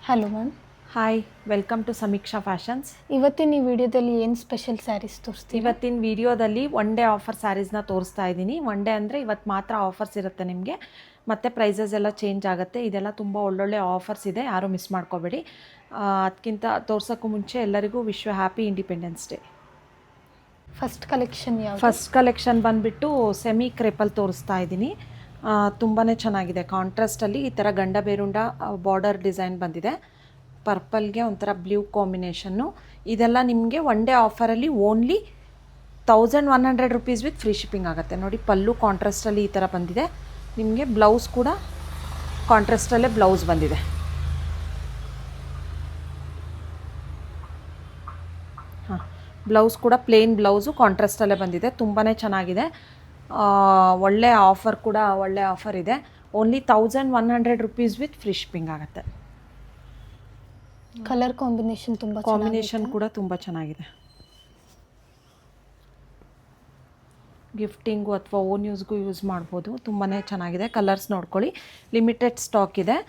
Hello ma'am. Hi, welcome to Sameeksha fashions. ಇವತ್ತಿನ ಈ ವಿಡಿಯೋದಲ್ಲಿ ಏನು ಸ್ಪೆಷಲ್ ಸ್ಯಾರೀಸ್ ತೋರಿಸ್ತೀವಿ? ಇವತ್ತಿನ ವಿಡಿಯೋದಲ್ಲಿ ಒನ್ ಡೇ ಆಫರ್ ಸ್ಯಾರೀಸ್ನ ತೋರಿಸ್ತಾ ಇದ್ದೀನಿ. ಒನ್ ಡೇ ಅಂದರೆ ಇವತ್ತು ಮಾತ್ರ ಆಫರ್ಸ್ ಇರುತ್ತೆ ನಿಮಗೆ, ಮತ್ತು ಪ್ರೈಸಸ್ ಎಲ್ಲ ಚೇಂಜ್ ಆಗುತ್ತೆ. ಇದೆಲ್ಲ ತುಂಬ ಒಳ್ಳೊಳ್ಳೆ ಆಫರ್ಸ್ ಇದೆ, ಯಾರೂ ಮಿಸ್ ಮಾಡ್ಕೋಬೇಡಿ. ಅದಕ್ಕಿಂತ ತೋರ್ಸೋಕ್ಕೂ ಮುಂಚೆ ಎಲ್ಲರಿಗೂ ವಿಶ್ವ happy independence day. First collection ಯಾವುದು? ಫಸ್ಟ್ ಕಲೆಕ್ಷನ್ ಬಂದುಬಿಟ್ಟು ಸೆಮಿ ಕ್ರೇಪಲ್ಲಿ ತೋರಿಸ್ತಾ ಇದ್ದೀನಿ. ತುಂಬಾ ಚೆನ್ನಾಗಿದೆ. ಕಾಂಟ್ರಾಸ್ಟಲ್ಲಿ ಈ ಥರ ಗಂಡ ಬೇರುಂಡ ಬಾರ್ಡರ್ ಡಿಸೈನ್ ಬಂದಿದೆ. ಪರ್ಪಲ್ಗೆ ಒಂಥರ ಬ್ಲೂ ಕಾಂಬಿನೇಷನ್ನು. ಇದೆಲ್ಲ ನಿಮಗೆ ಒನ್ ಡೇ ಆಫರಲ್ಲಿ only 1100 rupees with free shipping ಆಗುತ್ತೆ. ನೋಡಿ, ಪಲ್ಲು ಕಾಂಟ್ರಾಸ್ಟಲ್ಲಿ ಈ ಥರ ಬಂದಿದೆ. ನಿಮಗೆ ಬ್ಲೌಸ್ ಕೂಡ ಕಾಂಟ್ರಾಸ್ಟಲ್ಲೇ ಬ್ಲೌಸ್ ಬಂದಿದೆ. ಹಾಂ, ಬ್ಲೌಸ್ ಕೂಡ ಪ್ಲೇನ್ ಬ್ಲೌಸು ಕಾಂಟ್ರಾಸ್ಟಲ್ಲೇ ಬಂದಿದೆ. ತುಂಬಾ ಚೆನ್ನಾಗಿದೆ. ಒಳ್ಳೆ ಆಫರ್ ಕೂಡ ಒಳ್ಳೆ ಆಫರ್ ಇದೆ. Only 1100 rupees with free shipping ಆಗುತ್ತೆ. ಕಲರ್ ಕಾಂಬಿನೇಷನ್ ಕೂಡ ತುಂಬ ಚೆನ್ನಾಗಿದೆ. ಗಿಫ್ಟಿಂಗು ಅಥವಾ ಓನ್ ಯೂಸ್ಗೂ ಯೂಸ್ ಮಾಡ್ಬೋದು. ತುಂಬಾ ಚೆನ್ನಾಗಿದೆ. ಕಲರ್ಸ್ ನೋಡ್ಕೊಳ್ಳಿ, ಲಿಮಿಟೆಡ್ ಸ್ಟಾಕ್ ಇದೆ.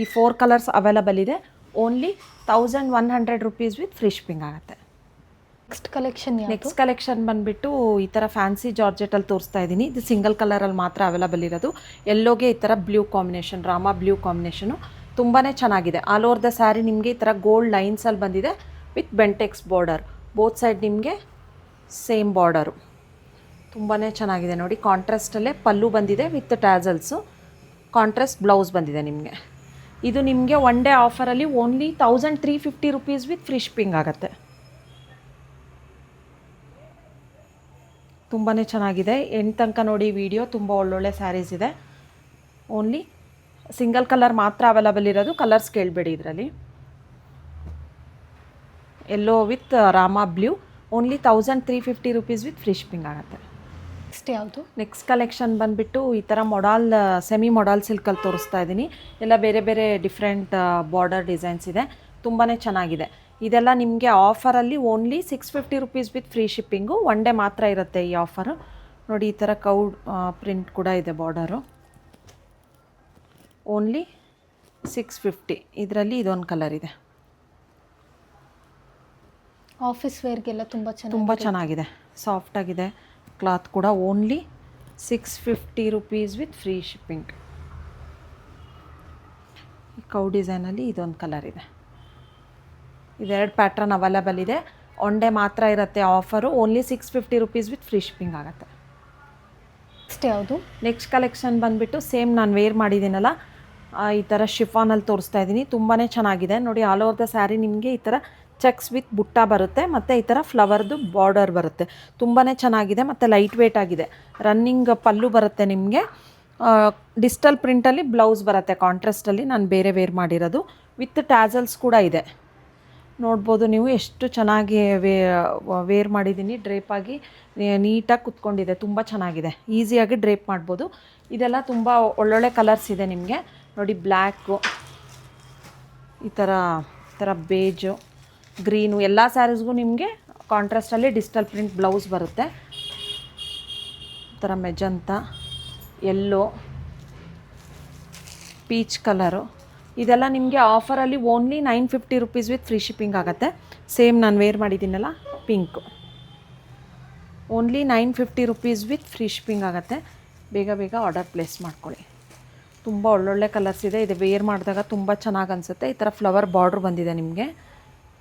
ಈ 4 ಕಲರ್ಸ್ ಅವೈಲಬಲ್ ಇದೆ. Only 1100 rupees with free shipping ಆಗುತ್ತೆ. ನೆಕ್ಸ್ಟ್ ಕಲೆಕ್ಷನ್ ಬಂದುಬಿಟ್ಟು ಈ ಥರ ಫ್ಯಾನ್ಸಿ ಜಾರ್ಜೆಟಲ್ಲಿ ತೋರಿಸ್ತಾ ಇದ್ದೀನಿ. ಇದು ಸಿಂಗಲ್ ಕಲರಲ್ಲಿ ಮಾತ್ರ ಅವೈಲಬಲ್ ಇರೋದು. ಎಲ್ಲೋಗೆ ಈ ಥರ blue combination, Rama blue combination ತುಂಬಾ ಚೆನ್ನಾಗಿದೆ. ಆಲ್ ಓವರ್ ದ ಸ್ಯಾರಿ ನಿಮಗೆ ಈ ಥರ ಗೋಲ್ಡ್ ಲೈನ್ಸಲ್ಲಿ ಬಂದಿದೆ with Bentex border. Both side ನಿಮಗೆ ಸೇಮ್ ಬಾರ್ಡರು. ತುಂಬಾ ಚೆನ್ನಾಗಿದೆ. ನೋಡಿ, ಕಾಂಟ್ರಾಸ್ಟಲ್ಲೇ ಪಲ್ಲು ಬಂದಿದೆ ವಿತ್ ಟ್ಯಾಸಲ್ಸು. ಕಾಂಟ್ರಾಸ್ಟ್ ಬ್ಲೌಸ್ ಬಂದಿದೆ ನಿಮಗೆ. ಇದು ನಿಮಗೆ ಒನ್ ಡೇ ಆಫರಲ್ಲಿ only 1350 rupees with free shipping ಆಗುತ್ತೆ. ತುಂಬಾ ಚೆನ್ನಾಗಿದೆ. ಎಂಡ್ ತನಕ ನೋಡಿ ವಿಡಿಯೋ. ತುಂಬ ಒಳ್ಳೊಳ್ಳೆ ಸ್ಯಾರೀಸ್ ಇದೆ. ಓನ್ಲಿ ಸಿಂಗಲ್ ಕಲರ್ ಮಾತ್ರ ಅವೈಲಬಲ್ ಇರೋದು. ಕಲರ್ಸ್ ಕೇಳಬೇಡಿ ಇದರಲ್ಲಿ. ಎಲ್ಲೋ with Rama blue. Only 1350 rupees with free shipping ಆಗುತ್ತೆ. ನೆಕ್ಸ್ಟ್ ಕಲೆಕ್ಷನ್ ಬಂದುಬಿಟ್ಟು ಈ ಥರ ಸೆಮಿ ಮೊಡಾಲ್ ಸಿಲ್ಕಲ್ಲಿ ತೋರಿಸ್ತಾ ಇದ್ದೀನಿ. ಎಲ್ಲ ಬೇರೆ ಬೇರೆ ಡಿಫ್ರೆಂಟ್ ಬಾರ್ಡರ್ ಡಿಸೈನ್ಸ್ ಇದೆ. ತುಂಬಾ ಚೆನ್ನಾಗಿದೆ. ಇದೆಲ್ಲ ನಿಮಗೆ ಆಫರಲ್ಲಿ only 650 rupees with free shipping. One day ಮಾತ್ರ ಇರುತ್ತೆ ಈ ಆಫರು. ನೋಡಿ, ಈ ಥರ ಕೌಡ್ ಪ್ರಿಂಟ್ ಕೂಡ ಇದೆ ಬಾರ್ಡರು. ಓನ್ಲಿ 650. ಇದರಲ್ಲಿ ಇದೊಂದು ಕಲರ್ ಇದೆ. ಆಫೀಸ್ ವೇರ್ಗೆಲ್ಲ ತುಂಬ ಚೆನ್ನಾಗಿದೆ. ಸಾಫ್ಟಾಗಿದೆ. ಕ್ಲಾತ್ ಕೂಡ only 650 rupees with free shipping. ಈ ಕೌ ಡಿಸೈನಲ್ಲಿ ಇದೊಂದು ಕಲರ್ ಇದೆ. ಇದೆರಡು ಪ್ಯಾಟ್ರನ್ ಅವೈಲಬಲ್ ಇದೆ. ಒನ್ ಡೇ ಮಾತ್ರ ಇರುತ್ತೆ offer. Only 650 rupees with free shipping ಆಗುತ್ತೆ. ನೆಕ್ಸ್ಟ್ ಕಲೆಕ್ಷನ್ ಬಂದುಬಿಟ್ಟು ಸೇಮ್ ನಾನು ವೇರ್ ಮಾಡಿದ್ದೀನಲ್ಲ, ಈ ಥರ ಶಿಫಾನಲ್ಲಿ ತೋರಿಸ್ತಾ ಇದ್ದೀನಿ. ತುಂಬಾ ಚೆನ್ನಾಗಿದೆ. ನೋಡಿ, ಆಲ್ ಓವರ್ ದ ಸ್ಯಾರಿ ನಿಮಗೆ ಈ ಥರ ಚೆಕ್ಸ್ ವಿತ್ ಬುಟ್ಟ ಬರುತ್ತೆ, ಮತ್ತು ಈ ಥರ ಫ್ಲವರ್ದು ಬಾರ್ಡರ್ ಬರುತ್ತೆ. ತುಂಬಾ ಚೆನ್ನಾಗಿದೆ ಮತ್ತು ಲೈಟ್ ವೇಟ್ ಆಗಿದೆ. ರನ್ನಿಂಗ್ ಪಲ್ಲು ಬರುತ್ತೆ ನಿಮಗೆ. ಡಿಜಿಟಲ್ ಪ್ರಿಂಟಲ್ಲಿ ಬ್ಲೌಸ್ ಬರುತ್ತೆ ಕಾಂಟ್ರಾಸ್ಟಲ್ಲಿ. ನಾನು ಬೇರೆ ವೇರ್ ಮಾಡಿರೋದು ವಿತ್ ಟ್ಯಾಸಲ್ಸ್ ಕೂಡ ಇದೆ. ನೋಡ್ಬೋದು ನೀವು ಎಷ್ಟು ಚೆನ್ನಾಗಿ ವೇರ್ ಮಾಡಿದ್ದೀನಿ. ಡ್ರೇಪಾಗಿ ನೀಟಾಗಿ ಕುತ್ಕೊಂಡಿದೆ. ತುಂಬ ಚೆನ್ನಾಗಿದೆ. ಈಸಿಯಾಗಿ ಡ್ರೇಪ್ ಮಾಡ್ಬೋದು. ಇದೆಲ್ಲ ತುಂಬ ಒಳ್ಳೊಳ್ಳೆ ಕಲರ್ಸ್ ಇದೆ ನಿಮಗೆ. ನೋಡಿ, ಬ್ಲ್ಯಾಕು, ಈ ಥರ ಬೇಜು, ಗ್ರೀನು, ಎಲ್ಲ ಸ್ಯಾರೀಸ್ಗೂ ನಿಮಗೆ ಕಾಂಟ್ರಾಸ್ಟಲ್ಲಿ ಡಿಜಿಟಲ್ ಪ್ರಿಂಟ್ ಬ್ಲೌಸ್ ಬರುತ್ತೆ. ಈ ಥರ ಮೆಜಂತ, ಯೆಲ್ಲೋ, ಪೀಚ್ ಕಲರು. ಇದೆಲ್ಲ ನಿಮಗೆ ಆಫರಲ್ಲಿ only 950 rupees with free shipping ಆಗುತ್ತೆ. ಸೇಮ್ ನಾನು ವೇರ್ ಮಾಡಿದ್ದೀನಲ್ಲ, pink. Only 950 rupees with free shipping ಆಗುತ್ತೆ. ಬೇಗ ಬೇಗ ಆರ್ಡರ್ ಪ್ಲೇಸ್ ಮಾಡ್ಕೊಳ್ಳಿ. ತುಂಬ ಒಳ್ಳೊಳ್ಳೆ ಕಲರ್ಸ್ ಇದೆ. ಇದು ವೇರ್ ಮಾಡಿದಾಗ ತುಂಬ ಚೆನ್ನಾಗಿ ಅನಿಸುತ್ತೆ. ಈ ಥರ ಫ್ಲವರ್ ಬಾರ್ಡ್ರ್ ಬಂದಿದೆ ನಿಮಗೆ.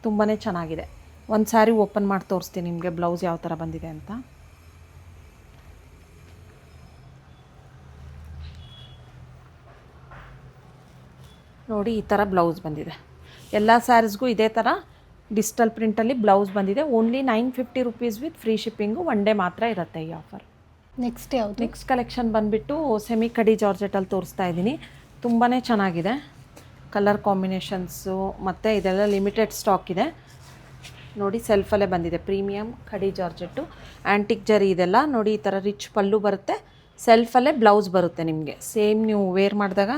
ತುಂಬಾ ಚೆನ್ನಾಗಿದೆ. ಒಂದು ಸ್ಯಾರಿ ಓಪನ್ ಮಾಡಿ ತೋರಿಸ್ತೀನಿ ನಿಮಗೆ ಬ್ಲೌಸ್ ಯಾವ ಥರ ಬಂದಿದೆ ಅಂತ. ನೋಡಿ, ಈ ಥರ ಬ್ಲೌಸ್ ಬಂದಿದೆ. ಎಲ್ಲ ಸ್ಯಾರೀಸ್ಗೂ ಇದೇ ಥರ ಡಿಜಿಟಲ್ ಪ್ರಿಂಟಲ್ಲಿ ಬ್ಲೌಸ್ ಬಂದಿದೆ. Only 950 rupees with free shipping. One day ಮಾತ್ರ ಇರುತ್ತೆ ಈ ಆಫರ್. ನೆಕ್ಸ್ಟ್ ಕಲೆಕ್ಷನ್ ಬಂದುಬಿಟ್ಟು ಸೆಮಿ ಕಡಿ ಜಾರ್ಜೆಟಲ್ಲಿ ತೋರಿಸ್ತಾ ಇದ್ದೀನಿ. ತುಂಬಾ ಚೆನ್ನಾಗಿದೆ. ಕಲರ್ ಕಾಂಬಿನೇಷನ್ಸು ಮತ್ತು ಇದೆಲ್ಲ ಲಿಮಿಟೆಡ್ ಸ್ಟಾಕ್ ಇದೆ. ನೋಡಿ, ಸೆಲ್ಫಲ್ಲೇ ಬಂದಿದೆ. ಪ್ರೀಮಿಯಮ್ ಕಡಿ ಜಾರ್ಜೆಟ್ಟು, ಆ್ಯಂಟಿಕ್ ಜರಿ ಇದೆಲ್ಲ. ನೋಡಿ, ಈ ಥರ ರಿಚ್ ಪಲ್ಲು ಬರುತ್ತೆ. ಸೆಲ್ಫಲ್ಲೇ ಬ್ಲೌಸ್ ಬರುತ್ತೆ ನಿಮಗೆ. ಸೇಮ್ ನೀವು ವೇರ್ ಮಾಡಿದಾಗ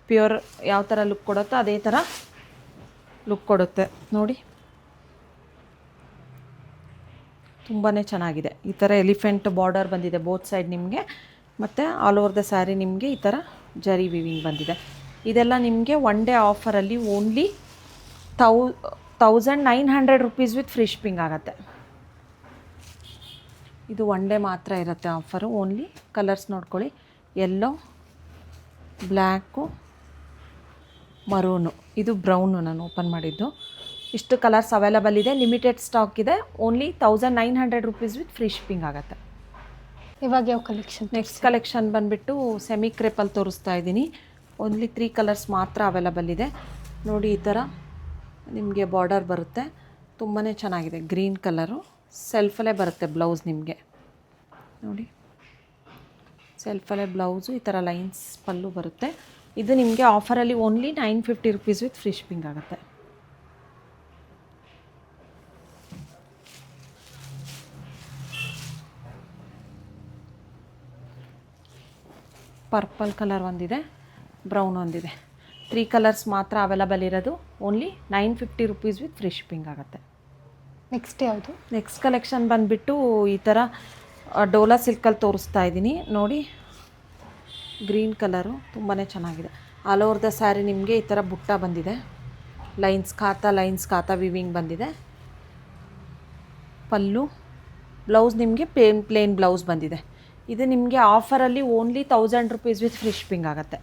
ಪ್ಯೂರ್ ಯಾವ ಥರ ಲುಕ್ ಕೊಡುತ್ತೋ ಅದೇ ಥರ ಲುಕ್ ಕೊಡುತ್ತೆ. ನೋಡಿ, ತುಂಬಾ ಚೆನ್ನಾಗಿದೆ. ಈ ಥರ ಎಲಿಫೆಂಟ್ ಬಾರ್ಡರ್ ಬಂದಿದೆ ಬೋತ್ ಸೈಡ್ ನಿಮಗೆ. ಮತ್ತು ಆಲ್ ಓವರ್ ದ ಸ್ಯಾರಿ ನಿಮಗೆ ಈ ಥರ ಜರಿ ವಿವಿಂಗ್ ಬಂದಿದೆ. ಇದೆಲ್ಲ ನಿಮಗೆ ಒನ್ ಡೇ ಆಫರಲ್ಲಿ only 1900 rupees with free shipping ಆಗುತ್ತೆ. ಇದು ಒನ್ ಡೇ ಮಾತ್ರ ಇರುತ್ತೆ ಆಫರು. ಓನ್ಲಿ ಕಲರ್ಸ್ ನೋಡ್ಕೊಳ್ಳಿ, ಯೆಲ್ಲೋ, ಬ್ಲ್ಯಾಕು, ಮರೂನು, ಇದು ಬ್ರೌನು ನಾನು ಓಪನ್ ಮಾಡಿದ್ದು. ಇಷ್ಟು ಕಲರ್ಸ್ ಅವೈಲಬಲ್ ಇದೆ, ಲಿಮಿಟೆಡ್ ಸ್ಟಾಕ್ ಇದೆ. Only 1900 rupees with free shipping ಆಗುತ್ತೆ. ಇವಾಗ ಯಾವ ಕಲೆಕ್ಷನ್? ನೆಕ್ಸ್ಟ್ ಕಲೆಕ್ಷನ್ ಬಂದುಬಿಟ್ಟು ಸೆಮಿ ಕ್ರೇಪಲ್ಲಿ ತೋರಿಸ್ತಾ ಇದ್ದೀನಿ. ಓನ್ಲಿ 3 ಕಲರ್ಸ್ ಮಾತ್ರ ಅವೈಲಬಲ್ ಇದೆ. ನೋಡಿ, ಈ ಥರ ನಿಮಗೆ ಬಾರ್ಡರ್ ಬರುತ್ತೆ, ತುಂಬಾ ಚೆನ್ನಾಗಿದೆ. ಗ್ರೀನ್ ಕಲರು, ಸೆಲ್ಫಲ್ಲೇ ಬರುತ್ತೆ ಬ್ಲೌಸ್ ನಿಮಗೆ. ನೋಡಿ, ಸೆಲ್ಫಲ್ಲೇ ಬ್ಲೌಸು, ಈ ಥರ ಲೈನ್ಸ್ ಪಲ್ಲು ಬರುತ್ತೆ. ಇದು ನಿಮಗೆ ಆಫರಲ್ಲಿ only 950 rupees with free shipping ಆಗುತ್ತೆ. ಪರ್ಪಲ್ ಕಲರ್ ಒಂದಿದೆ, ಬ್ರೌನ್ ಒಂದಿದೆ. 3 ಕಲರ್ಸ್ ಮಾತ್ರ ಅವೈಲಬಲ್ ಇರೋದು. Only 950 rupees with free shipping ಆಗುತ್ತೆ. ನೆಕ್ಸ್ಟ್ ಯಾವುದು? ನೆಕ್ಸ್ಟ್ ಕಲೆಕ್ಷನ್ ಬಂದುಬಿಟ್ಟು ಈ ಥರ ಡೋಲಾ ಸಿಲ್ಕಲ್ಲಿ ತೋರಿಸ್ತಾ ಇದ್ದೀನಿ. ನೋಡಿ, ಗ್ರೀನ್ ಕಲರು ತುಂಬಾ ಚೆನ್ನಾಗಿದೆ. ಆಲ್ ಓವರ್ ದ ಸ್ಯಾರಿ ನಿಮಗೆ ಈ ಥರ ಬುಟ್ಟ ಬಂದಿದೆ, ಲೈನ್ಸ್ ಖಾತಾ ವಿವಿಂಗ್ ಬಂದಿದೆ. ಪಲ್ಲು, ಬ್ಲೌಸ್ ನಿಮಗೆ ಪ್ಲೇನ್ ಬ್ಲೌಸ್ ಬಂದಿದೆ. ಇದು ನಿಮಗೆ ಆಫರಲ್ಲಿ only 1000 rupees with free shipping ಆಗುತ್ತೆ.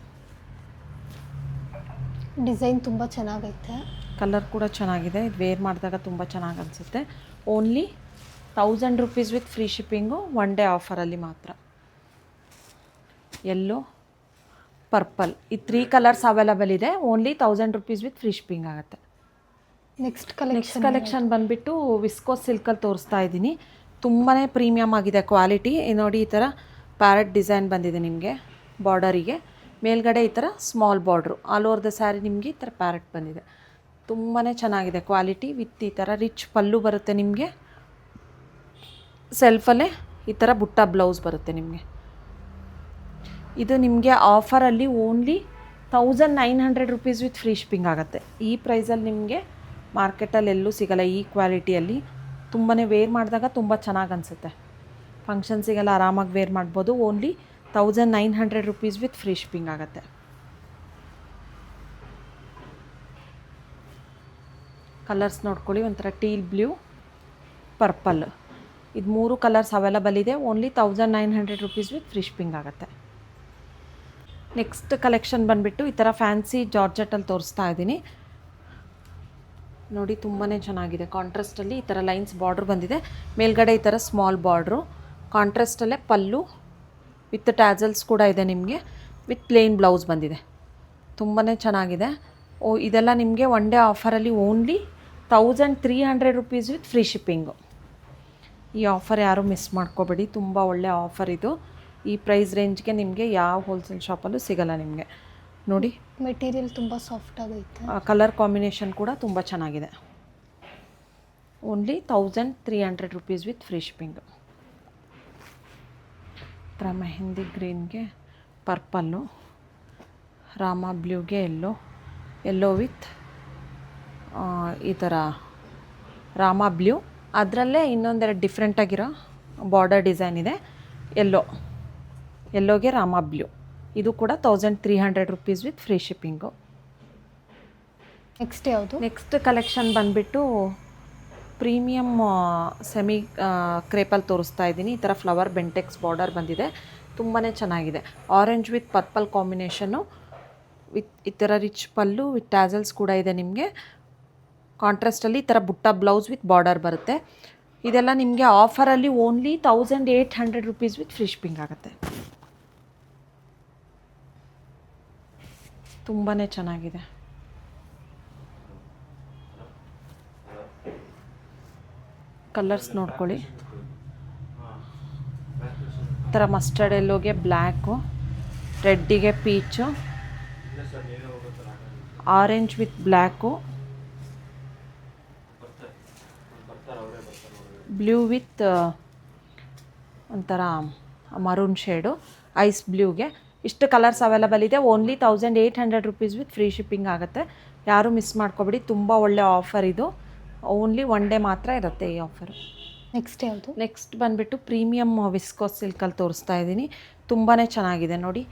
ಡಿಸೈನ್ ತುಂಬ ಚೆನ್ನಾಗೈತೆ, ಕಲರ್ ಕೂಡ ಚೆನ್ನಾಗಿದೆ. ಇದು ವೇರ್ ಮಾಡಿದಾಗ ತುಂಬ ಚೆನ್ನಾಗಿ ಅನಿಸುತ್ತೆ. Only 1000 rupees with free shipping, one day ಆಫರಲ್ಲಿ ಮಾತ್ರ. ಯೆಲ್ಲೋ, ಪರ್ಪಲ್, ಈ 3 ಕಲರ್ಸ್ ಅವೈಲಬಲ್ ಇದೆ. Only 1000 rupees with free shipping ಆಗುತ್ತೆ. ನೆಕ್ಸ್ಟ್ ಕಲೆಕ್ಷನ್ ಬಂದುಬಿಟ್ಟು ವಿಸ್ಕೋಸ್ ಸಿಲ್ಕಲ್ಲಿ ತೋರಿಸ್ತಾ ಇದ್ದೀನಿ. ತುಂಬಾ ಪ್ರೀಮಿಯಮ್ ಆಗಿದೆ ಕ್ವಾಲಿಟಿ. ನೋಡಿ, ಈ ಥರ ಪ್ಯಾರೆಟ್ ಡಿಸೈನ್ ಬಂದಿದೆ ನಿಮಗೆ ಬಾರ್ಡರಿಗೆ. ಮೇಲ್ಗಡೆ ಈ ಥರ small border. All over the sari ನಿಮಗೆ ಈ ಥರ ಪ್ಯಾರೆಟ್ ಬಂದಿದೆ. ತುಂಬಾ ಚೆನ್ನಾಗಿದೆ ಕ್ವಾಲಿಟಿ. ವಿತ್ ಈ ಥರ ರಿಚ್ ಪಲ್ಲು ಬರುತ್ತೆ ನಿಮಗೆ. ಸೆಲ್ಫಲ್ಲೇ ಈ ಥರ ಬುಟ್ಟ ಬ್ಲೌಸ್ ಬರುತ್ತೆ ನಿಮಗೆ. ಇದು ನಿಮಗೆ ಆಫರಲ್ಲಿ only 1900 rupees with free shipping ಆಗುತ್ತೆ. ಈ ಪ್ರೈಸಲ್ಲಿ ನಿಮಗೆ ಮಾರ್ಕೆಟಲ್ಲಿ ಎಲ್ಲೂ ಸಿಗೋಲ್ಲ ಈ ಕ್ವಾಲಿಟಿಯಲ್ಲಿ. ತುಂಬಾ ವೇರ್ ಮಾಡಿದಾಗ ತುಂಬ ಚೆನ್ನಾಗಿ ಅನಿಸುತ್ತೆ. ಫಂಕ್ಷನ್ಸಿಗೆಲ್ಲ ಆರಾಮಾಗಿ ವೇರ್ ಮಾಡ್ಬೋದು. Only 1900 rupees with free shipping ಆಗುತ್ತೆ. ಕಲರ್ಸ್ ನೋಡ್ಕೊಳ್ಳಿ, ಒಂಥರ ಟೀಲ್ ಬ್ಲೂ, ಪರ್ಪಲ್, ಇದು 3 ಕಲರ್ಸ್ ಅವೈಲಬಲ್ ಇದೆ. Only 1900 rupees with free shipping ಆಗುತ್ತೆ. ನೆಕ್ಸ್ಟ್ ಕಲೆಕ್ಷನ್ ಬಂದುಬಿಟ್ಟು ಈ ಥರ ಫ್ಯಾನ್ಸಿ ಜಾರ್ಜೆಟಲ್ಲಿ ತೋರಿಸ್ತಾ ಇದ್ದೀನಿ. ನೋಡಿ, ತುಂಬಾ ಚೆನ್ನಾಗಿದೆ. ಕಾಂಟ್ರಾಸ್ಟಲ್ಲಿ ಈ ಥರ ಲೈನ್ಸ್ ಬಾರ್ಡ್ರ್ ಬಂದಿದೆ. ಮೇಲ್ಗಡೆ ಈ ಥರ ಸ್ಮಾಲ್ ಬಾರ್ಡ್ರು, ಕಾಂಟ್ರಾಸ್ಟಲ್ಲೇ ಪಲ್ಲು ವಿತ್ ಟ್ಯಾಸಲ್ಸ್ ಕೂಡ ಇದೆ ನಿಮಗೆ. ವಿತ್ ಪ್ಲೇನ್ ಬ್ಲೌಸ್ ಬಂದಿದೆ. ತುಂಬಾ ಚೆನ್ನಾಗಿದೆ. ಇದೆಲ್ಲ ನಿಮಗೆ ಒನ್ ಡೇ ಆಫರಲ್ಲಿ only 1300 rupees with free shipping. ಈ ಆಫರ್ ಯಾರೂ ಮಿಸ್ ಮಾಡ್ಕೋಬೇಡಿ, ತುಂಬ ಒಳ್ಳೆ ಆಫರ್ ಇದು. ಈ ಪ್ರೈಸ್ ರೇಂಜ್ಗೆ ನಿಮಗೆ ಯಾವ ಹೋಲ್ಸೇಲ್ ಶಾಪಲ್ಲೂ ಸಿಗೋಲ್ಲ ನಿಮಗೆ. ನೋಡಿ, ಮೆಟೀರಿಯಲ್ ತುಂಬ ಸಾಫ್ಟ್ ಆಗೈತೆ, ಕಲರ್ ಕಾಂಬಿನೇಷನ್ ಕೂಡ ತುಂಬ ಚೆನ್ನಾಗಿದೆ. Only 1300 rupees with free shipping. ಈ ಥರ ಮೆಹಂದಿ ಗ್ರೀನ್ಗೆ ಪರ್ಪಲ್ಲು, ರಾಮ ಬ್ಲೂಗೆ ಯೆಲ್ಲೋ ವಿತ್ ಈ ಥರ ರಾಮ ಬ್ಲೂ, ಅದರಲ್ಲೇ ಇನ್ನೊಂದೆರಡು ಡಿಫ್ರೆಂಟಾಗಿರೋ ಬಾರ್ಡರ್ ಡಿಸೈನ್ ಇದೆ. ಯೆಲ್ಲೋಗೆ ರಾಮ ಬ್ಲೂ, ಇದು ಕೂಡ 1300 rupees with free shipping. Next ಯಾವುದು? ನೆಕ್ಸ್ಟ್ ಕಲೆಕ್ಷನ್ ಬಂದುಬಿಟ್ಟು ಪ್ರೀಮಿಯಮ್ ಸೆಮಿ ಕ್ರೇಪಲ್ಲಿ ತೋರಿಸ್ತಾ ಇದ್ದೀನಿ. ಈ ಥರ ಫ್ಲವರ್ ಬೆಂಟೆಕ್ಸ್ ಬಾರ್ಡರ್ ಬಂದಿದೆ, ತುಂಬಾ ಚೆನ್ನಾಗಿದೆ. Orange with purple combination, with ಈ ಥರ ರಿಚ್ ಪಲ್ಲು ವಿತ್ ಟ್ಯಾಸಲ್ಸ್ ಕೂಡ ಇದೆ ನಿಮಗೆ. ಕಾಂಟ್ರಾಸ್ಟಲ್ಲಿ ಈ ಥರ ಬುಟ್ಟ ಬ್ಲೌಸ್ ವಿತ್ ಬಾರ್ಡರ್ ಬರುತ್ತೆ. ಇದೆಲ್ಲ ನಿಮಗೆ ಆಫರಲ್ಲಿ only 1800 rupees with free shipping ಆಗುತ್ತೆ. ತುಂಬಾ ಚೆನ್ನಾಗಿದೆ. ಕಲರ್ಸ್ ನೋಡ್ಕೊಳ್ಳಿ, ಈ ಥರ ಮಸ್ಟರ್ಡ್ ಎಲ್ಲೋಗೆ ಬ್ಲ್ಯಾಕು, ರೆಡ್ಡಿಗೆ peach, orange with black, blue with ಒಂಥರ ಮರೂನ್ ಶೇಡು, ಐಸ್ ಬ್ಲೂಗೆ. ಇಷ್ಟು ಕಲರ್ಸ್ ಅವೈಲಬಲ್ ಇದೆ. Only 1800 rupees with free shipping ಆಗುತ್ತೆ. ಯಾರೂ ಮಿಸ್ ಮಾಡ್ಕೊಬೇಡಿ, ತುಂಬ ಒಳ್ಳೆ ಆಫರ್ ಇದು. ಓನ್ಲಿ ಒನ್ ಡೇ ಮಾತ್ರ ಇರುತ್ತೆ ಈ ಆಫರು. ನೆಕ್ಸ್ಟ್ ಯಾವುದು? ನೆಕ್ಸ್ಟ್ ಬಂದುಬಿಟ್ಟು ಪ್ರೀಮಿಯಮ್ ವಿಸ್ಕೋಸ್ ಸಿಲ್ಕಲ್ಲಿ ತೋರಿಸ್ತಾ ಇದ್ದೀನಿ. ತುಂಬಾ ಚೆನ್ನಾಗಿದೆ ನೋಡಿ.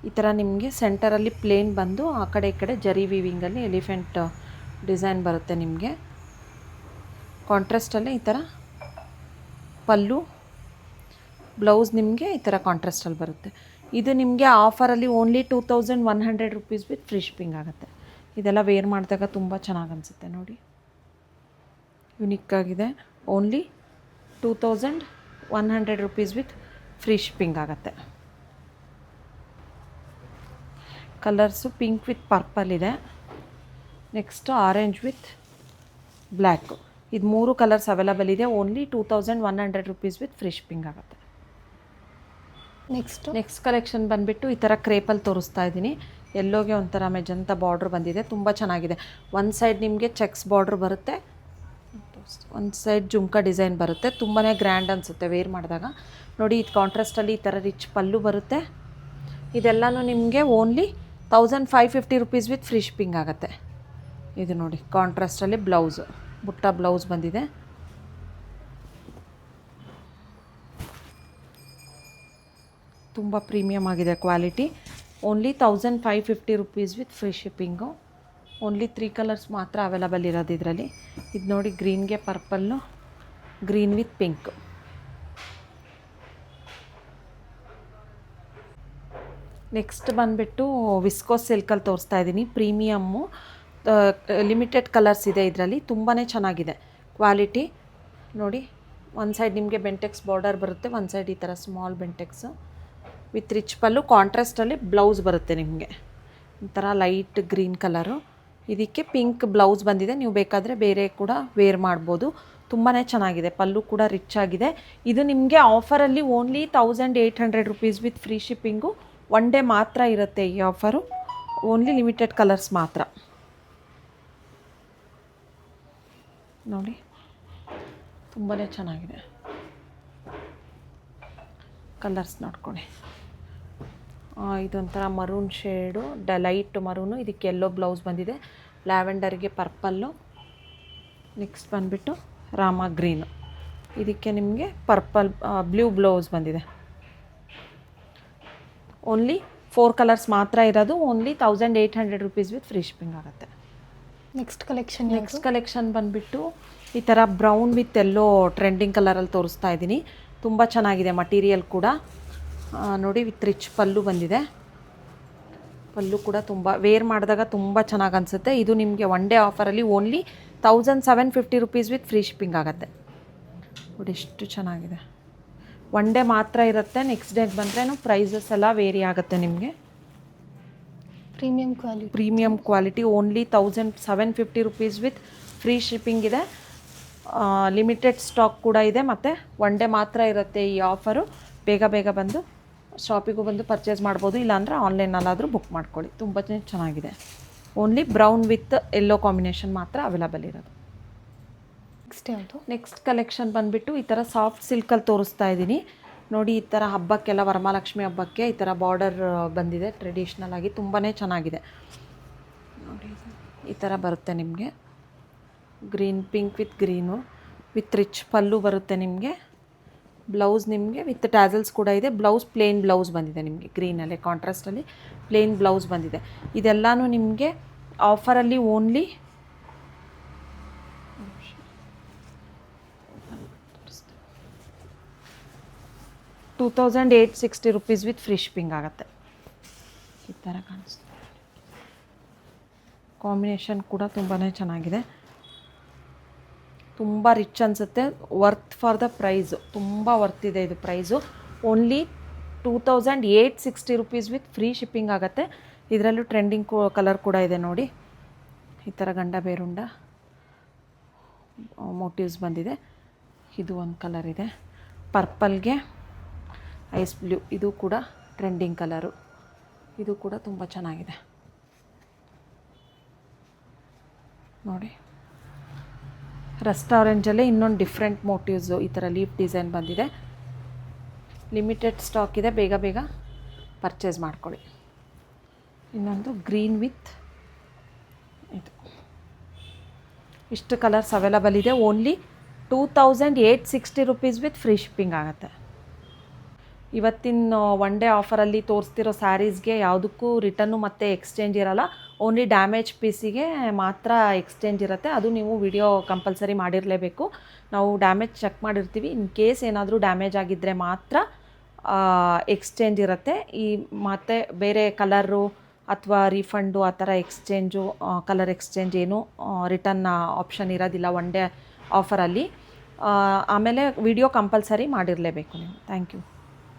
ಈ ಥರ ನಿಮಗೆ ಸೆಂಟರಲ್ಲಿ ಪ್ಲೇನ್ ಬಂದು ಆ ಕಡೆ ಈ ಕಡೆ ಜರಿ ವೀವಿಂಗಲ್ಲಿ ಎಲಿಫೆಂಟ್ ಡಿಸೈನ್ ಬರುತ್ತೆ ನಿಮಗೆ. ಕಾಂಟ್ರಾಸ್ಟಲ್ಲಿ ಈ ಥರ ಪಲ್ಲು, ಬ್ಲೌಸ್ ನಿಮಗೆ ಈ ಥರ ಕಾಂಟ್ರಾಸ್ಟಲ್ಲಿ ಬರುತ್ತೆ. ಇದು ನಿಮಗೆ ಆಫರಲ್ಲಿ only 2100 rupees with free shipping ಆಗುತ್ತೆ. ಇದೆಲ್ಲ ವೇರ್ ಮಾಡಿದಾಗ ತುಂಬ ಚೆನ್ನಾಗಿ ಅನಿಸುತ್ತೆ ನೋಡಿ, ಯುನಿಕ್ ಆಗಿದೆ. Only 2100 rupees with free shipping ಆಗುತ್ತೆ. ಕಲರ್ಸು ಪಿಂಕ್ ವಿತ್ ಪರ್ಪಲ್ ಇದೆ, ನೆಕ್ಸ್ಟು ಆರೆಂಜ್ ವಿತ್ ಬ್ಲ್ಯಾಕು. ಇದು 3 ಕಲರ್ಸ್ ಅವೈಲಬಲ್ ಇದೆ. Only 2100 rupees with free shipping ಆಗುತ್ತೆ. ನೆಕ್ಸ್ಟ್ ಕಲೆಕ್ಷನ್ ಬಂದುಬಿಟ್ಟು ಈ ಥರ ಕ್ರೇಪಲ್ಲಿ ತೋರಿಸ್ತಾ ಇದ್ದೀನಿ. ಎಲ್ಲೋಗೆ ಒಂಥರ ಮೆಜಂತ ಬಾರ್ಡ್ರ್ ಬಂದಿದೆ, ತುಂಬ ಚೆನ್ನಾಗಿದೆ. ಒಂದು ಸೈಡ್ ನಿಮಗೆ ಚೆಕ್ಸ್ ಬಾರ್ಡ್ರ್ ಬರುತ್ತೆ, ಒಂದು ಸೈಡ್ ಜುಮ್ಕಾ ಡಿಸೈನ್ ಬರುತ್ತೆ. ತುಂಬಾ ಗ್ರ್ಯಾಂಡ್ ಅನಿಸುತ್ತೆ ವೇರ್ ಮಾಡಿದಾಗ ನೋಡಿ. ಇದು ಕಾಂಟ್ರಾಸ್ಟಲ್ಲಿ ಈ ಥರ ರಿಚ್ ಪಲ್ಲು ಬರುತ್ತೆ. ಇದೆಲ್ಲನೂ ನಿಮಗೆ only 1550 rupees with free shipping ಆಗುತ್ತೆ. ಇದು ನೋಡಿ ಕಾಂಟ್ರಾಸ್ಟಲ್ಲಿ ಬ್ಲೌಸು, ಬುಟ್ಟ ಬ್ಲೌಸ್ ಬಂದಿದೆ. ತುಂಬ ಪ್ರೀಮಿಯಮ್ ಆಗಿದೆ quality. Only 1550 rupees with free shipping. Only 3 colours ಮಾತ್ರ ಅವೈಲಬಲ್ ಇರೋದು ಇದರಲ್ಲಿ. ಇದು ನೋಡಿ ಗ್ರೀನ್ಗೆ purple, green with pink. Next ಬಂದುಬಿಟ್ಟು ವಿಸ್ಕೋಸ್ ಸಿಲ್ಕಲ್ಲಿ ತೋರಿಸ್ತಾ ಇದ್ದೀನಿ. ಪ್ರೀಮಿಯಮ್ಮು, ಲಿಮಿಟೆಡ್ ಕಲರ್ಸ್ ಇದೆ ಇದರಲ್ಲಿ. ತುಂಬಾ ಚೆನ್ನಾಗಿದೆ ಕ್ವಾಲಿಟಿ ನೋಡಿ. ಒಂದು ಸೈಡ್ ನಿಮಗೆ ಬೆಂಟೆಕ್ಸ್ ಬಾರ್ಡರ್ ಬರುತ್ತೆ, ಒಂದು ಸೈಡ್ ಈ ಥರ small Bentex with rich pallu. ಕಾಂಟ್ರಾಸ್ಟಲ್ಲಿ ಬ್ಲೌಸ್ ಬರುತ್ತೆ ನಿಮಗೆ ಈ ಥರ ಲೈಟ್ ಗ್ರೀನ್ ಕಲರು. ಇದಕ್ಕೆ ಪಿಂಕ್ ಬ್ಲೌಸ್ ಬಂದಿದೆ. ನೀವು ಬೇಕಾದರೆ ಬೇರೆ ಕೂಡ ವೇರ್ ಮಾಡ್ಬೋದು. ತುಂಬಾ ಚೆನ್ನಾಗಿದೆ, ಪಲ್ಲು ಕೂಡ ರಿಚ್ ಆಗಿದೆ. ಇದು ನಿಮಗೆ ಆಫರಲ್ಲಿ only 1800 rupees with free shipping. One day ಮಾತ್ರ ಇರುತ್ತೆ ಈ ಆಫರು, ಓನ್ಲಿ ಲಿಮಿಟೆಡ್ ಕಲರ್ಸ್ ಮಾತ್ರ ನೋಡಿ. ತುಂಬಾ ಚೆನ್ನಾಗಿದೆ ಕಲರ್ಸ್ ನೋಡ್ಕೊಳ್ಳಿ. ಇದೊಂಥರ ಮರೂನ್ ಶೇಡು, ಲೈಟ್ ಮರೂನು. ಇದಕ್ಕೆ ಎಲ್ಲೋ ಬ್ಲೌಸ್ ಬಂದಿದೆ, ಲ್ಯಾವೆಂಡರ್ಗೆ ಪರ್ಪಲ್ಲು. ನೆಕ್ಸ್ಟ್ ಬಂದುಬಿಟ್ಟು ರಾಮ ಗ್ರೀನು, ಇದಕ್ಕೆ ನಿಮಗೆ ಪರ್ಪಲ್ ಬ್ಲೂ ಬ್ಲೌಸ್ ಬಂದಿದೆ. ಓನ್ಲಿ 4 ಕಲರ್ಸ್ ಮಾತ್ರ ಇರೋದು. Only 1800 rupees with free shipping ಆಗುತ್ತೆ. ನೆಕ್ಸ್ಟ್ ಕಲೆಕ್ಷನ್ ಬಂದುಬಿಟ್ಟು ಈ ಥರ ಬ್ರೌನ್ ವಿತ್ ಎಲ್ಲೋ ಟ್ರೆಂಡಿಂಗ್ ಕಲರಲ್ಲಿ ತೋರಿಸ್ತಾ ಇದ್ದೀನಿ. ತುಂಬ ಚೆನ್ನಾಗಿದೆ ಮಟೀರಿಯಲ್ ಕೂಡ ನೋಡಿ. ವಿತ್ ರಿಚ್ ಪಲ್ಲು ಬಂದಿದೆ. ಪಲ್ಲು ಕೂಡ ತುಂಬ ವೇರ್ ಮಾಡಿದಾಗ ತುಂಬ ಚೆನ್ನಾಗಿ ಅನಿಸುತ್ತೆ. ಇದು ನಿಮಗೆ ಒನ್ ಡೇ ಆಫರಲ್ಲಿ only 1750 rupees with free shipping ಆಗುತ್ತೆ ನೋಡಿ. ಎಷ್ಟು ಚೆನ್ನಾಗಿದೆ. ಒನ್ ಡೇ ಮಾತ್ರ ಇರುತ್ತೆ, ನೆಕ್ಸ್ಟ್ ಡೇಗೆ ಬಂದ್ರೂ ಪ್ರೈಸಸ್ ಎಲ್ಲ ವೇರಿ ಆಗುತ್ತೆ ನಿಮಗೆ. Premium quality only 1750 rupees with free shipping ಇದೆ. ಲಿಮಿಟೆಡ್ ಸ್ಟಾಕ್ ಕೂಡ ಇದೆ, ಮತ್ತು ಒನ್ ಡೇ ಮಾತ್ರ ಇರುತ್ತೆ ಈ ಆಫರು. ಬೇಗ ಬಂದು ಶಾಪಿಗೂ ಬಂದು ಪರ್ಚೇಸ್ ಮಾಡ್ಬೋದು, ಇಲ್ಲಾಂದರೆ ಆನ್ಲೈನಲ್ಲಾದರೂ ಬುಕ್ ಮಾಡ್ಕೊಳ್ಳಿ. ತುಂಬ ಚೆನ್ನಾಗಿದೆ. Only brown with yellow combination ಮಾತ್ರ ಅವೈಲಬಲ್ ಇರೋದು. ನೆಕ್ಸ್ಟ್ ಕಲೆಕ್ಷನ್ ಬಂದುಬಿಟ್ಟು ಈ ಥರ ಸಾಫ್ಟ್ ಸಿಲ್ಕಲ್ಲಿ ತೋರಿಸ್ತಾ ಇದ್ದೀನಿ ನೋಡಿ. ಈ ಥರ ಹಬ್ಬಕ್ಕೆಲ್ಲ, ವರಮಹಾಲಕ್ಷ್ಮಿ ಹಬ್ಬಕ್ಕೆ ಈ ಥರ ಬಾರ್ಡರ್ ಬಂದಿದೆ ಟ್ರೆಡಿಷ್ನಲ್ ಆಗಿ. ತುಂಬಾ ಚೆನ್ನಾಗಿದೆ ನೋಡಿ. ಈ ಥರ ಬರುತ್ತೆ ನಿಮಗೆ green, pink with green with rich pallu ಬರುತ್ತೆ ನಿಮಗೆ. ಬ್ಲೌಸ್ ನಿಮಗೆ ವಿತ್ ಟ್ಯಾಸಲ್ಸ್ ಕೂಡ ಇದೆ. ಬ್ಲೌಸ್ ಪ್ಲೇನ್ ಬ್ಲೌಸ್ ಬಂದಿದೆ ನಿಮಗೆ, ಗ್ರೀನಲ್ಲಿ ಕಾಂಟ್ರಾಸ್ಟಲ್ಲಿ ಪ್ಲೇನ್ ಬ್ಲೌಸ್ ಬಂದಿದೆ. ಇದೆಲ್ಲನೂ ನಿಮಗೆ ಆಫರಲ್ಲಿ only 2860 rupees with free shipping ಆಗುತ್ತೆ. ಈ ಥರ ಕಾಣಿಸ್ತು. ಕಾಂಬಿನೇಷನ್ ಕೂಡ ತುಂಬಾ ಚೆನ್ನಾಗಿದೆ, ತುಂಬ ರಿಚ್ ಅನಿಸುತ್ತೆ. ವರ್ತ್ ಫಾರ್ ದ ಪ್ರೈಸು, ತುಂಬ ವರ್ತ್ ಇದೆ ಇದು price. Only 2860 rupees with free shipping ಆಗುತ್ತೆ. ಇದರಲ್ಲೂ ಟ್ರೆಂಡಿಂಗ್ ಕಲರ್ ಕೂಡ ಇದೆ ನೋಡಿ. ಈ ಥರ ಗಂಡ ಬೇರುಂಡ ಮೋಟಿವ್ಸ್ ಬಂದಿದೆ. ಇದು ಒಂದು ಕಲರ್ ಇದೆ, ಪರ್ಪಲ್ಗೆ ಐಸ್ ಬ್ಲೂ. ಇದು ಕೂಡ ಟ್ರೆಂಡಿಂಗ್ ಕಲರು. ಇದು ಕೂಡ ತುಂಬ ಚೆನ್ನಾಗಿದೆ ನೋಡಿ. ರಸ್ಟ್ ಆರೆಂಜಲ್ಲೇ ಇನ್ನೊಂದು ಡಿಫ್ರೆಂಟ್ ಮೋಟಿವ್ಸು, ಈ ಥರ ಲೀಫ್ ಡಿಸೈನ್ ಬಂದಿದೆ. ಲಿಮಿಟೆಡ್ ಸ್ಟಾಕ್ ಇದೆ, ಬೇಗ ಪರ್ಚೇಸ್ ಮಾಡ್ಕೊಳ್ಳಿ. ಇನ್ನೊಂದು ಗ್ರೀನ್ ವಿತ್ ಇದು. ಇಷ್ಟು ಕಲರ್ಸ್ ಅವೈಲಬಲ್ ಇದೆ. Only 2860 rupees with free shipping ಆಗುತ್ತೆ. ಇವತ್ತಿನ ಒನ್ ಡೇ ಆಫರಲ್ಲಿ ತೋರಿಸ್ತಿರೋ ಸ್ಯಾರೀಸ್ಗೆ ಯಾವುದಕ್ಕೂ ರಿಟರ್ನು ಮತ್ತು ಎಕ್ಸ್ಚೇಂಜ್ ಇರಲ್ಲ. ಓನ್ಲಿ ಡ್ಯಾಮೇಜ್ ಪೀಸಿಗೆ ಮಾತ್ರ ಎಕ್ಸ್ಚೇಂಜ್ ಇರುತ್ತೆ. ಅದು ನೀವು ವಿಡಿಯೋ ಕಂಪಲ್ಸರಿ ಮಾಡಿರಲೇಬೇಕು. ನಾವು ಡ್ಯಾಮೇಜ್ ಚೆಕ್ ಮಾಡಿರ್ತೀವಿ. ಇನ್ ಕೇಸ್ ಏನಾದರೂ ಡ್ಯಾಮೇಜ್ ಆಗಿದ್ದರೆ ಮಾತ್ರ ಎಕ್ಸ್ಚೇಂಜ್ ಇರುತ್ತೆ. ಮತ್ತು ಬೇರೆ ಕಲರು ಅಥವಾ ರೀಫಂಡು ಆ ಥರ ಎಕ್ಸ್ಚೇಂಜು, ಕಲರ್ ಎಕ್ಸ್ಚೇಂಜ್ ಏನು ರಿಟರ್ನ್ ಆಪ್ಷನ್ ಇರೋದಿಲ್ಲ ಒನ್ ಡೇ ಆಫರಲ್ಲಿ. ಆಮೇಲೆ ವಿಡಿಯೋ ಕಂಪಲ್ಸರಿ ಮಾಡಿರಲೇಬೇಕು ನೀವು. Thank you.